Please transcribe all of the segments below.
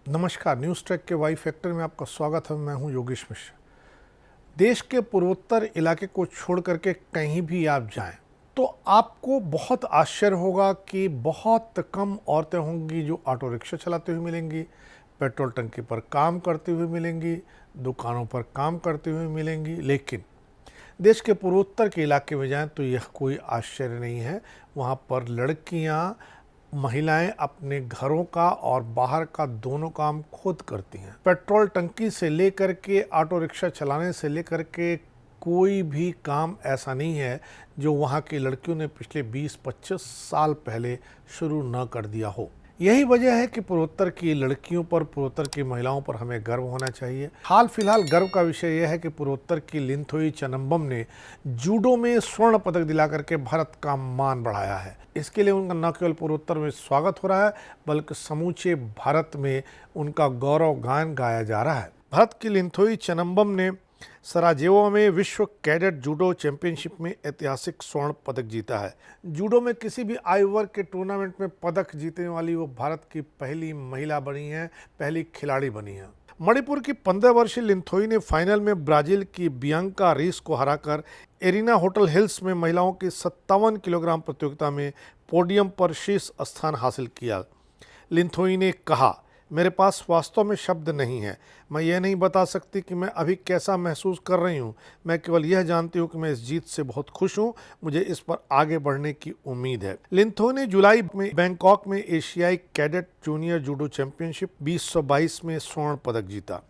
नमस्कार, news track के Y factor में आपका स्वागत है। मैं हूं योगेश मिश्र। देश के पूर्वोत्तर इलाके को छोड़ करके कहीं भी आप जाएं तो आपको बहुत आश्चर्य होगा कि बहुत कम औरतें होंगी जो ऑटो रिक्शा चलाते हुए मिलेंगी, पेट्रोल टंकी पर काम करते हुए मिलेंगी, दुकानों पर काम करते हुए मिलेंगी। लेकिन देश के पूर्वोत्तर के इलाके में जाएं तो यह कोई आश्चर्य नहीं है। वहाँ पर लड़कियाँ, महिलाएं अपने घरों का और बाहर का दोनों काम खुद करती हैं। पेट्रोल टंकी से लेकर के ऑटो रिक्शा चलाने से लेकर के कोई भी काम ऐसा नहीं है जो वहाँ की लड़कियों ने पिछले 20-25 साल पहले शुरू न कर दिया हो। यही वजह है कि पूर्वोत्तर की लड़कियों पर, पूर्वोत्तर की महिलाओं पर हमें गर्व होना चाहिए। हाल फिलहाल गर्व का विषय यह है कि पूर्वोत्तर की लिंथोई चनम्बम ने जूडो में स्वर्ण पदक दिला करके भारत का मान बढ़ाया है। इसके लिए उनका न केवल पूर्वोत्तर में स्वागत हो रहा है बल्कि समूचे भारत में उनका गौरव गान गाया जा रहा है। भारत की लिंथोई चनम्बम ने सराजेवो में विश्व कैडेट जूडो चैंपियनशिप में ऐतिहासिक स्वर्ण पदक जीता है। जूडो में किसी भी आयु वर्ग के टूर्नामेंट में पदक जीतने वाली वो भारत की पहली महिला बनी है, पहली खिलाड़ी बनी है। मणिपुर की 15 वर्षीय लिंथोई ने फाइनल में ब्राजील की बियांका रीस को हराकर एरिना होटल हिल्स में महिलाओं की 57 किलोग्राम प्रतियोगिता में पोडियम पर शीर्ष स्थान हासिल किया। लिंथोई ने कहा, मेरे पास वास्तव में शब्द नहीं है। मैं यह नहीं बता सकती कि मैं अभी कैसा महसूस कर रही हूँ। मैं केवल यह जानती हूँ कि मैं इस जीत से बहुत खुश हूँ। मुझे इस पर आगे बढ़ने की उम्मीद है। लिंथोई ने जुलाई में बैंकॉक में एशियाई कैडेट जूनियर जूडो चैंपियनशिप 2022 में स्वर्ण पदक जीता,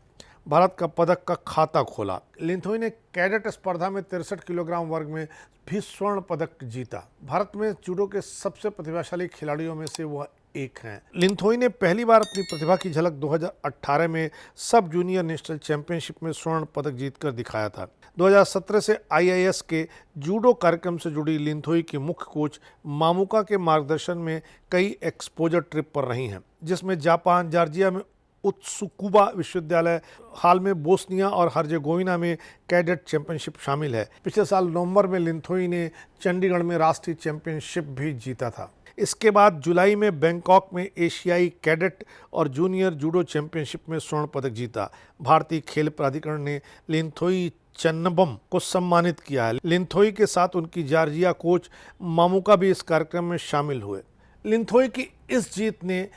भारत का पदक का खाता खोला। लिंथोई ने कैडेट स्पर्धा में 63 किलोग्राम वर्ग में भी स्वर्ण पदक जीता। भारत में जूडो के सबसे प्रतिभाशाली खिलाड़ियों में से वह एक हैं। लिंथोई ने पहली बार अपनी प्रतिभा की झलक 2018 में सब जूनियर नेशनल चैंपियनशिप में स्वर्ण पदक जीतकर दिखाया था। 2017 से आईआईएस के जूडो कार्यक्रम से जुड़ी लिंथोई की मुख्य कोच मामुका के मार्गदर्शन में कई एक्सपोजर ट्रिप पर रही हैं, जिसमें जापान, जॉर्जिया में उत्सुकुबा विश्वविद्यालय, हाल में बोस्निया और हर्जेगोविना में कैडेट चैंपियनशिप शामिल है। पिछले साल नवंबर में लिंथोई ने चंडीगढ़ में राष्ट्रीय चैंपियनशिप भी जीता था। इसके बाद जुलाई में बैंकॉक में एशियाई कैडेट और जूनियर जूडो चैंपियनशिप में स्वर्ण पदक जीता। भारतीय खेल प्राधिकरण ने लिंथोई चन्नबम को सम्मानित किया है। लिंथोई के साथ उनकी जॉर्जिया कोच मामुका भी इस कार्यक्रम में शामिल हुए। लिंथोई की इस जीत ने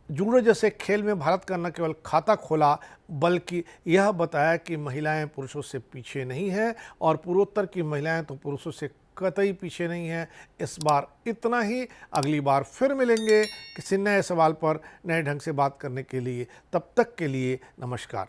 जूडो जैसे खेल में भारत का न केवल खाता खोला बल्कि यह बताया कि महिलाएं पुरुषों से पीछे नहीं हैं और पूर्वोत्तर की महिलाएं तो पुरुषों से कतई पीछे नहीं हैं। इस बार इतना ही। अगली बार फिर मिलेंगे किसी नए सवाल पर नए ढंग से बात करने के लिए। तब तक के लिए नमस्कार।